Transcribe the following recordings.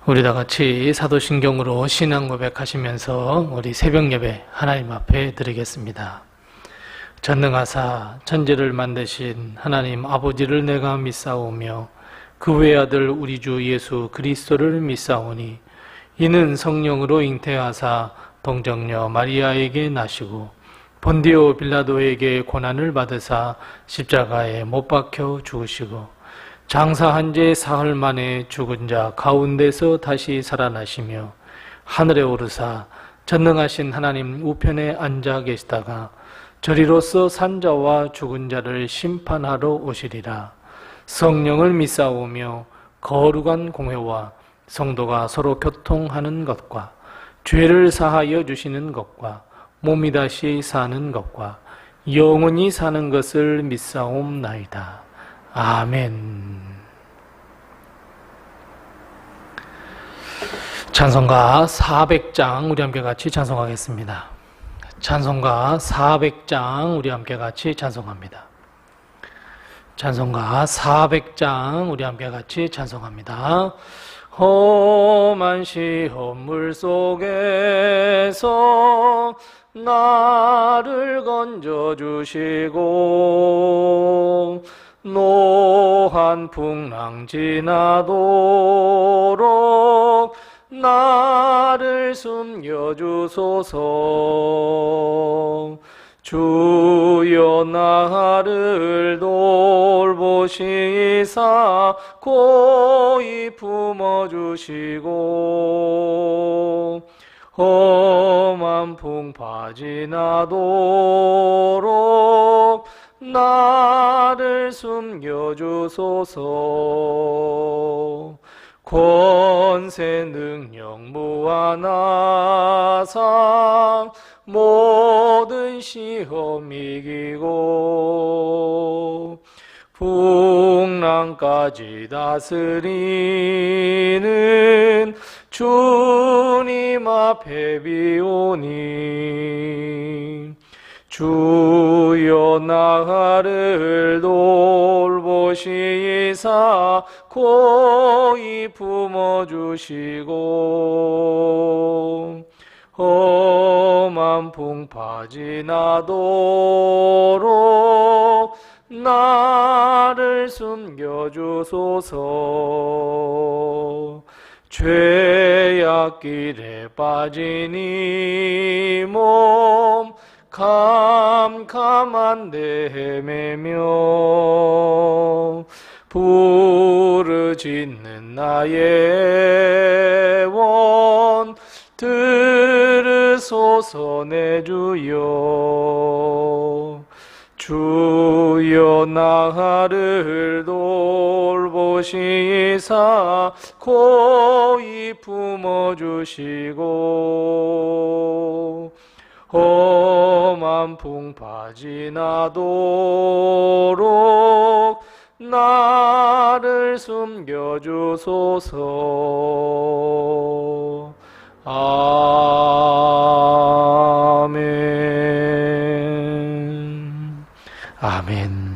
우리 다 같이 사도신경으로 신앙 고백하시면서 우리 새벽 예배 하나님 앞에 드리겠습니다. 전능하사 천지를 만드신 하나님 아버지를 내가 믿사오며 그 외아들 우리 주 예수 그리스도를 믿사오니 이는 성령으로 잉태하사 동정녀 마리아에게 나시고 본디오 빌라도에게 고난을 받으사 십자가에 못 박혀 죽으시고 장사한 지 사흘 만에 죽은 자 가운데서 다시 살아나시며 하늘에 오르사 전능하신 하나님 우편에 앉아 계시다가 저리로서 산 자와 죽은 자를 심판하러 오시리라. 성령을 믿사오며 거룩한 공회와 성도가 서로 교통하는 것과 죄를 사하여 주시는 것과 몸이 다시 사는 것과 영원히 사는 것을 믿사옵나이다. 아멘. 찬송가 400장 우리 함께 같이 찬송하겠습니다. 찬송가 400장 우리 함께 같이 찬송합니다. 찬송가 400장 우리 함께 같이 찬송합니다. 험한 시험물 속에서 나를 건져주시고 노한 풍랑 지나도록 나를 숨겨주소서. 주여 나를 돌보시사 고이 품어주시고 험한 풍파 지나도록 나를 숨겨주소서. 권세 능력 무한하사 모든 시험 이기고 풍랑까지 다스리는 주님 앞에 비오니 주여 나를 돌보시사 고이 품어주시고 험한 풍파 지나도록 나를 숨겨주소서. 죄악길에 빠진 이 몸 캄캄한데 헤매며 부르짖는 나의 원 들으소서 내 주여. 주여 나를 돌보시사 고이 품어주시고 험한 풍파 지나도록 나를 숨겨주소서. 아멘. 아멘.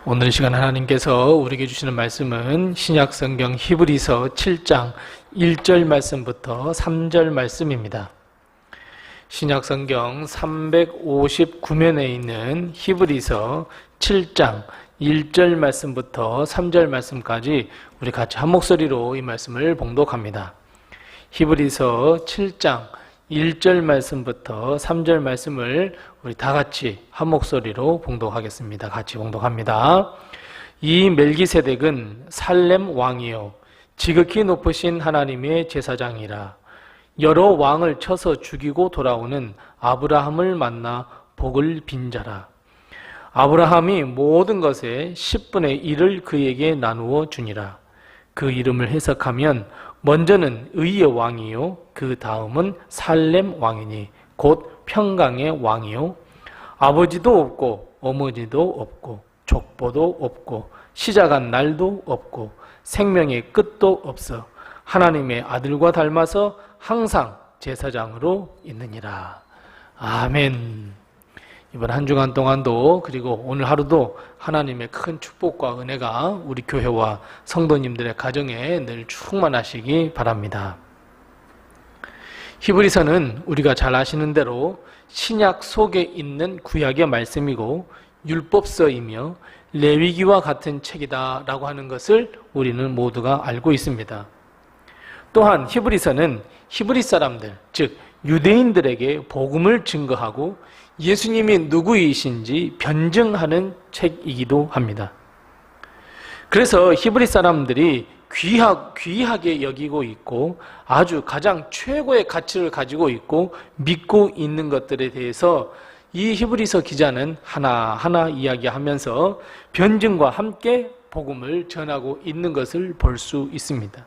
오늘 이 시간 하나님께서 우리에게 주시는 말씀은 신약성경 히브리서 7장 1절 말씀부터 3절 말씀입니다. 신약성경 359면에 있는 히브리서 7장 1절 말씀부터 3절 말씀까지 우리 같이 한 목소리로 이 말씀을 봉독합니다. 히브리서 7장 1절 말씀부터 3절 말씀을 우리 다 같이 한 목소리로 봉독하겠습니다. 같이 봉독합니다. 이 멜기세덱은 살렘 왕이요 지극히 높으신 하나님의 제사장이라. 여러 왕을 쳐서 죽이고 돌아오는 아브라함을 만나 복을 빈 자라. 아브라함이 모든 것의 10분의 1을 그에게 나누어 주니라. 그 이름을 해석하면 먼저는 의의 왕이요 그 다음은 살렘 왕이니 곧 평강의 왕이요 아버지도 없고 어머니도 없고 족보도 없고 시작한 날도 없고 생명의 끝도 없어 하나님의 아들과 닮아서 항상 제사장으로 있느니라. 아멘. 이번 한 주간 동안도 그리고 오늘 하루도 하나님의 큰 축복과 은혜가 우리 교회와 성도님들의 가정에 늘 충만하시기 바랍니다. 히브리서는 우리가 잘 아시는 대로 신약 속에 있는 구약의 말씀이고 율법서이며 레위기와 같은 책이다 라고 하는 것을 우리는 모두가 알고 있습니다. 또한 히브리서는 히브리 사람들, 즉 유대인들에게 복음을 증거하고 예수님이 누구이신지 변증하는 책이기도 합니다. 그래서 히브리 사람들이 귀하게 여기고 있고 아주 가장 최고의 가치를 가지고 있고 믿고 있는 것들에 대해서 이 히브리서 기자는 하나하나 이야기하면서 변증과 함께 복음을 전하고 있는 것을 볼 수 있습니다.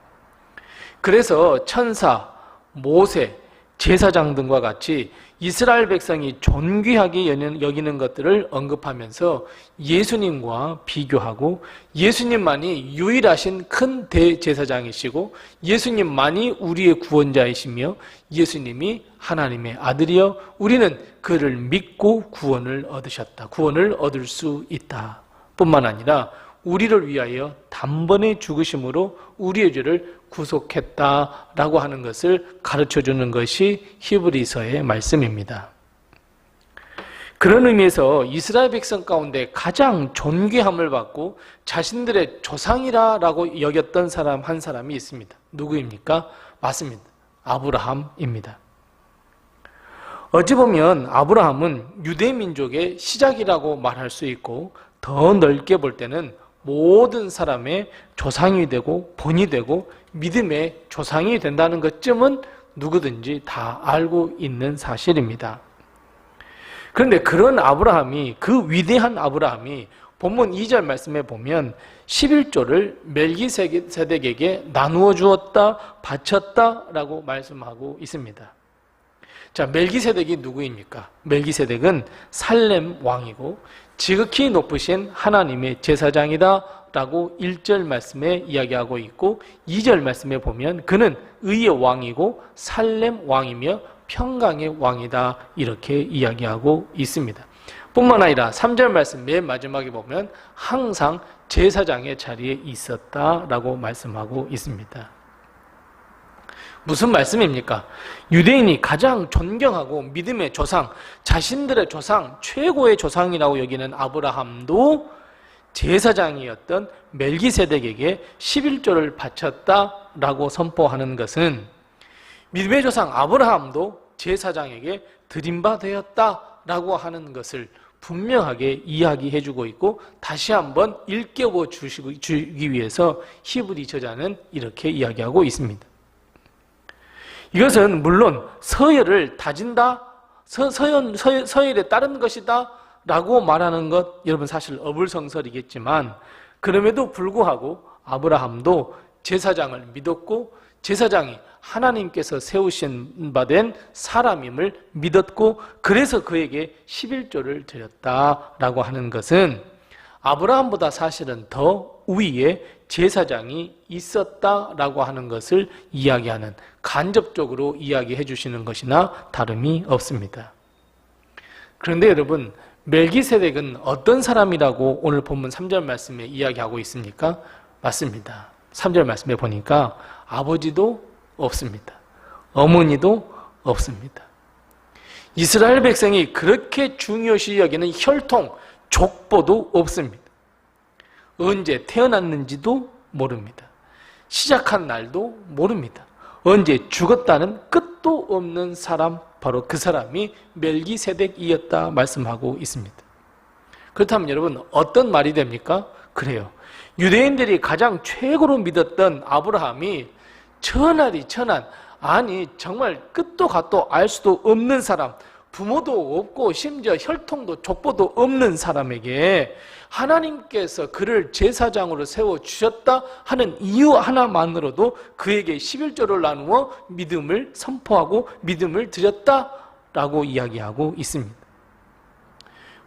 그래서 천사, 모세, 제사장 등과 같이 이스라엘 백성이 존귀하게 여기는 것들을 언급하면서 예수님과 비교하고 예수님만이 유일하신 큰 대제사장이시고 예수님만이 우리의 구원자이시며 예수님이 하나님의 아들이여 우리는 그를 믿고 구원을 얻으셨다. 구원을 얻을 수 있다. 뿐만 아니라 우리를 위하여 단번에 죽으심으로 우리의 죄를 구속했다라고 하는 것을 가르쳐주는 것이 히브리서의 말씀입니다. 그런 의미에서 이스라엘 백성 가운데 가장 존귀함을 받고 자신들의 조상이라고 여겼던 사람 한 사람이 있습니다. 누구입니까? 맞습니다. 아브라함입니다. 어찌 보면 아브라함은 유대민족의 시작이라고 말할 수 있고 더 넓게 볼 때는 모든 사람의 조상이 되고 본이 되고 믿음의 조상이 된다는 것쯤은 누구든지 다 알고 있는 사실입니다. 그런데 그런 아브라함이, 그 위대한 아브라함이 본문 2절 말씀에 보면 11조를 멜기세덱에게 나누어 주었다, 바쳤다라고 말씀하고 있습니다. 자, 멜기세덱이 누구입니까? 멜기세덱은 살렘 왕이고 지극히 높으신 하나님의 제사장이다 라고 1절 말씀에 이야기하고 있고 2절 말씀에 보면 그는 의의 왕이고 살렘 왕이며 평강의 왕이다 이렇게 이야기하고 있습니다. 뿐만 아니라 3절 말씀 맨 마지막에 보면 항상 제사장의 자리에 있었다라고 말씀하고 있습니다. 무슨 말씀입니까? 유대인이 가장 존경하고 믿음의 조상, 자신들의 조상, 최고의 조상이라고 여기는 아브라함도 제사장이었던 멜기세덱에게 11조를 바쳤다라고 선포하는 것은 믿음의 조상 아브라함도 제사장에게 드림바 되었다라고 하는 것을 분명하게 이야기해주고 있고 다시 한번 일깨워 주기 위해서 히브리 저자는 이렇게 이야기하고 있습니다. 이것은 물론 서열을 다진다, 서열에 따른 것이다 라고 말하는 것 여러분 사실 어불성설이겠지만 그럼에도 불구하고 아브라함도 제사장을 믿었고 제사장이 하나님께서 세우신 바 된 사람임을 믿었고 그래서 그에게 11조를 드렸다라고 하는 것은 아브라함보다 사실은 더 위에 제사장이 있었다라고 하는 것을 이야기하는 간접적으로 이야기해 주시는 것이나 다름이 없습니다. 그런데 여러분 멜기세덱은 어떤 사람이라고 오늘 본문 3절 말씀에 이야기하고 있습니까? 맞습니다. 3절 말씀에 보니까 아버지도 없습니다. 어머니도 없습니다. 이스라엘 백성이 그렇게 중요시 여기는 혈통, 족보도 없습니다. 언제 태어났는지도 모릅니다. 시작한 날도 모릅니다. 언제 죽었다는 끝도 없는 사람, 바로 그 사람이 멜기세덱이었다 말씀하고 있습니다. 그렇다면 여러분 어떤 말이 됩니까? 그래요. 유대인들이 가장 최고로 믿었던 아브라함이 천하리 천한, 아니 정말 끝도 갓도 알 수도 없는 사람, 부모도 없고 심지어 혈통도 족보도 없는 사람에게 하나님께서 그를 제사장으로 세워주셨다 하는 이유 하나만으로도 그에게 11조를 나누어 믿음을 선포하고 믿음을 드렸다라고 이야기하고 있습니다.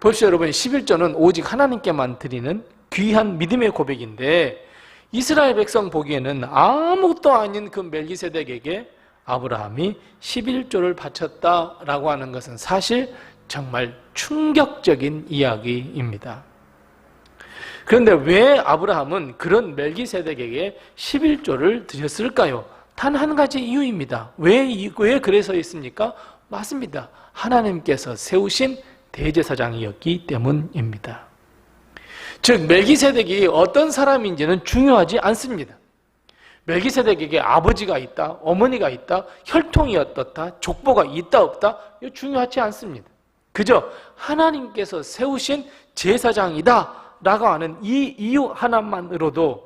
보십시오 여러분, 11조는 오직 하나님께만 드리는 귀한 믿음의 고백인데 이스라엘 백성 보기에는 아무것도 아닌 그 멜기세덱에게 아브라함이 11조를 바쳤다라고 하는 것은 사실 정말 충격적인 이야기입니다. 그런데 왜 아브라함은 그런 멜기세덱에게 11조를 드렸을까요? 단 한 가지 이유입니다. 왜 그래서 있습니까? 맞습니다. 하나님께서 세우신 대제사장이었기 때문입니다. 즉 멜기세덱이 어떤 사람인지는 중요하지 않습니다. 멜기세덱에게 아버지가 있다, 어머니가 있다, 혈통이 어떻다, 족보가 있다 없다, 이거 중요하지 않습니다. 그저 하나님께서 세우신 제사장이다 라고 하는 이 이유 하나만으로도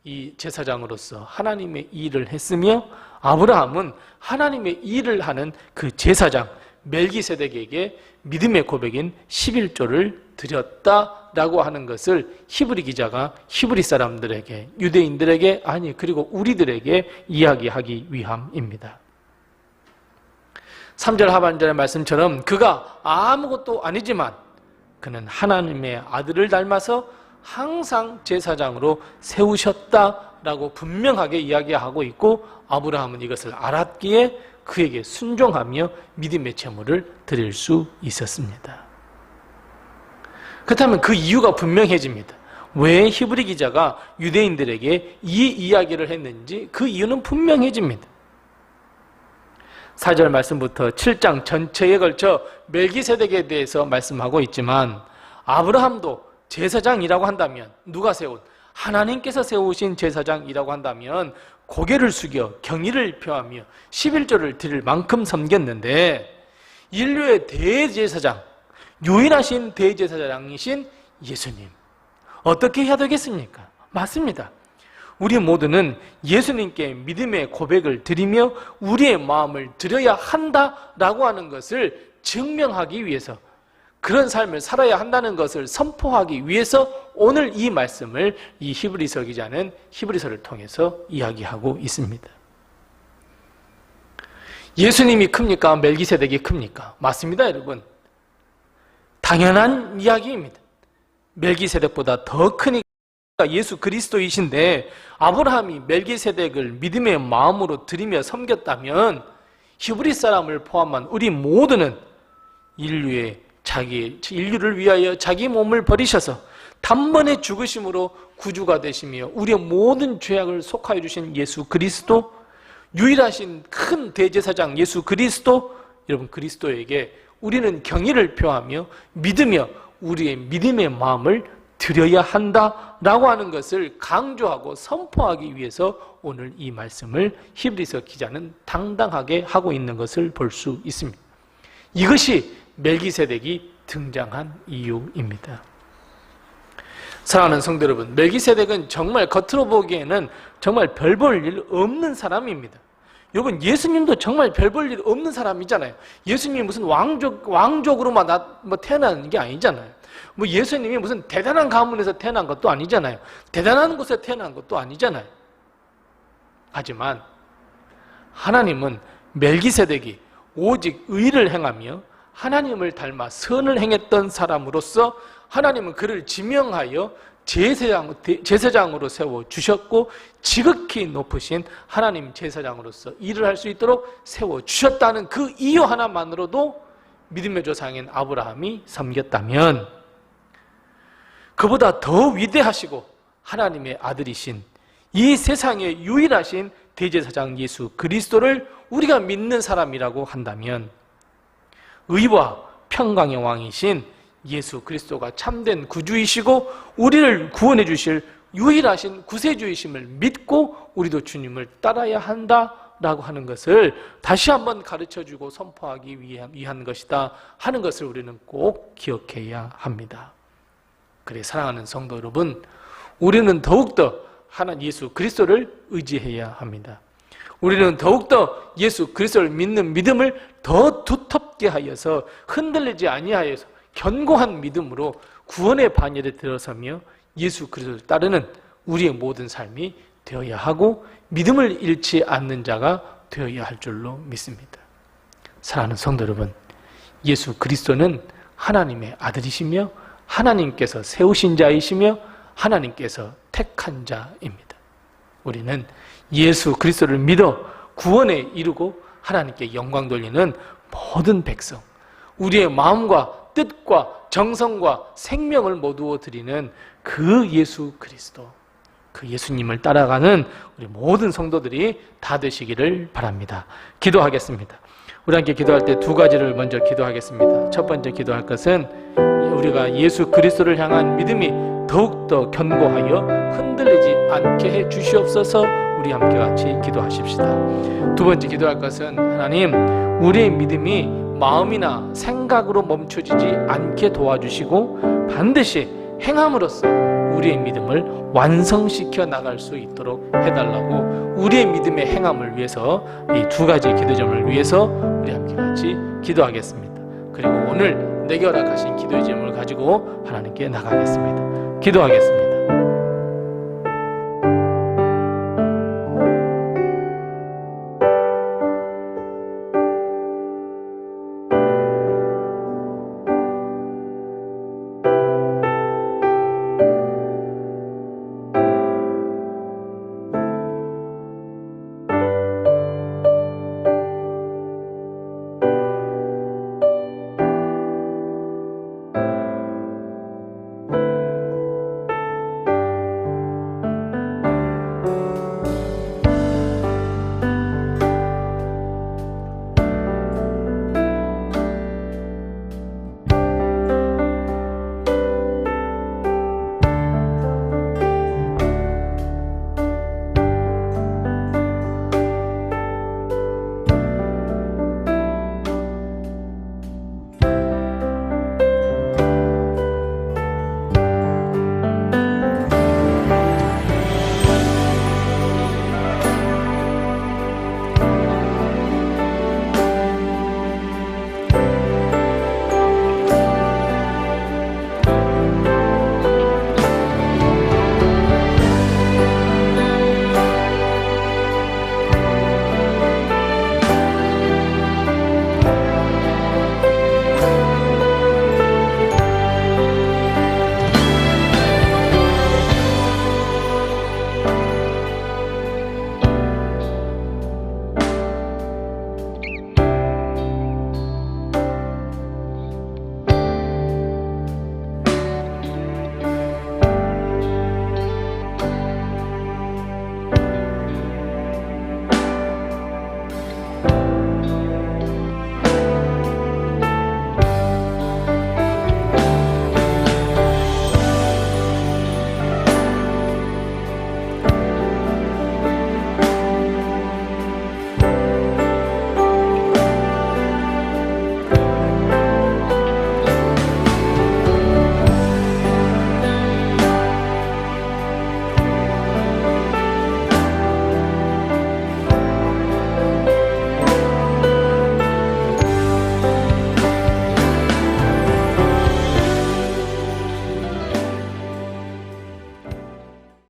이 제사장으로서 하나님의 일을 했으며, 아브라함은 하나님의 일을 하는 그 제사장 멜기세덱에게 믿음의 고백인 11조를 드렸다라고 하는 것을 히브리 기자가 히브리 사람들에게, 유대인들에게, 그리고 우리들에게 이야기하기 위함입니다. 3절 하반절의 말씀처럼 그가 아무것도 아니지만 그는 하나님의 아들을 닮아서 항상 제사장으로 세우셨다라고 분명하게 이야기하고 있고, 아브라함은 이것을 알았기에 그에게 순종하며 믿음의 제물을 드릴 수 있었습니다. 그렇다면 그 이유가 분명해집니다. 왜 히브리 기자가 유대인들에게 이 이야기를 했는지 그 이유는 분명해집니다. 4절 말씀부터 7장 전체에 걸쳐 멜기세덱에 대해서 말씀하고 있지만, 아브라함도 제사장이라고 한다면, 누가 세운? 하나님께서 세우신 제사장이라고 한다면 고개를 숙여 경의를 표하며 11조를 드릴 만큼 섬겼는데, 인류의 대제사장, 유일하신 대제사장이신 예수님, 어떻게 해야 되겠습니까? 맞습니다. 우리 모두는 예수님께 믿음의 고백을 드리며 우리의 마음을 드려야 한다라고 하는 것을 증명하기 위해서, 그런 삶을 살아야 한다는 것을 선포하기 위해서 오늘 이 말씀을 이 히브리서 기자는 히브리서를 통해서 이야기하고 있습니다. 예수님이 큽니까? 멜기세덱이 큽니까? 맞습니다, 여러분. 당연한 이야기입니다. 멜기세덱보다 더 크니까 예수 그리스도이신데, 아브라함이 멜기세덱을 믿음의 마음으로 드리며 섬겼다면 히브리 사람을 포함한 우리 모두는 인류를 위하여 자기 몸을 버리셔서 단번에 죽으심으로 구주가 되시며 우리의 모든 죄악을 속하여 주신 예수 그리스도, 유일하신 큰 대제사장 예수 그리스도, 여러분 그리스도에게 우리는 경의를 표하며 믿으며 우리의 믿음의 마음을 드려야 한다라고 하는 것을 강조하고 선포하기 위해서 오늘 이 말씀을 히브리서 기자는 당당하게 하고 있는 것을 볼 수 있습니다. 이것이 멜기세덱이 등장한 이유입니다. 사랑하는 성도 여러분, 멜기세덱은 정말 겉으로 보기에는 정말 별 볼 일 없는 사람입니다. 여러분, 예수님도 정말 별 볼 일 없는 사람이잖아요. 예수님이 무슨 왕족으로만 태어나는 게 아니잖아요. 예수님이 무슨 대단한 가문에서 태어난 것도 아니잖아요. 대단한 곳에 태어난 것도 아니잖아요. 하지만 하나님은 멜기세덱이 오직 의를 행하며 하나님을 닮아 선을 행했던 사람으로서 하나님은 그를 지명하여 제사장으로 세워주셨고, 지극히 높으신 하나님 제사장으로서 일을 할 수 있도록 세워주셨다는 그 이유 하나만으로도 믿음의 조상인 아브라함이 섬겼다면, 그보다 더 위대하시고 하나님의 아들이신 이 세상의 유일하신 대제사장 예수 그리스도를 우리가 믿는 사람이라고 한다면, 의와 평강의 왕이신 예수 그리스도가 참된 구주이시고 우리를 구원해 주실 유일하신 구세주이심을 믿고 우리도 주님을 따라야 한다라고 하는 것을 다시 한번 가르쳐주고 선포하기 위한 것이다 하는 것을 우리는 꼭 기억해야 합니다. 그래, 사랑하는 성도 여러분, 우리는 더욱더 하나님 예수 그리스도를 의지해야 합니다. 우리는 더욱더 예수 그리스도를 믿는 믿음을 더 두텁게 하여서 흔들리지 아니하여서 견고한 믿음으로 구원의 반열에 들어서며 예수 그리스도를 따르는 우리의 모든 삶이 되어야 하고, 믿음을 잃지 않는 자가 되어야 할 줄로 믿습니다. 사랑하는 성도 여러분, 예수 그리스도는 하나님의 아들이시며 하나님께서 세우신 자이시며 하나님께서 택한 자입니다. 우리는 예수 그리스도를 믿어 구원에 이르고 하나님께 영광 돌리는 모든 백성, 우리의 마음과 뜻과 정성과 생명을 모두 드리는 그 예수 그리스도, 그 예수님을 따라가는 우리 모든 성도들이 다 되시기를 바랍니다. 기도하겠습니다. 우리 함께 기도할 때 두 가지를 먼저 기도하겠습니다. 첫 번째 기도할 것은 우리가 예수 그리스도를 향한 믿음이 더욱더 견고하여 흔들리지 않게 해 주시옵소서. 우리 함께 같이 기도하십시다. 두 번째 기도할 것은 하나님, 우리의 믿음이 마음이나 생각으로 멈춰지지 않게 도와주시고 반드시 행함으로써 우리의 믿음을 완성시켜 나갈 수 있도록 해달라고, 우리의 믿음의 행함을 위해서 이 두 가지 기도점을 위해서 우리 함께 같이 기도하겠습니다. 그리고 오늘 내게 허락하신 기도의 제목을 가지고 하나님께 나가겠습니다. 기도하겠습니다.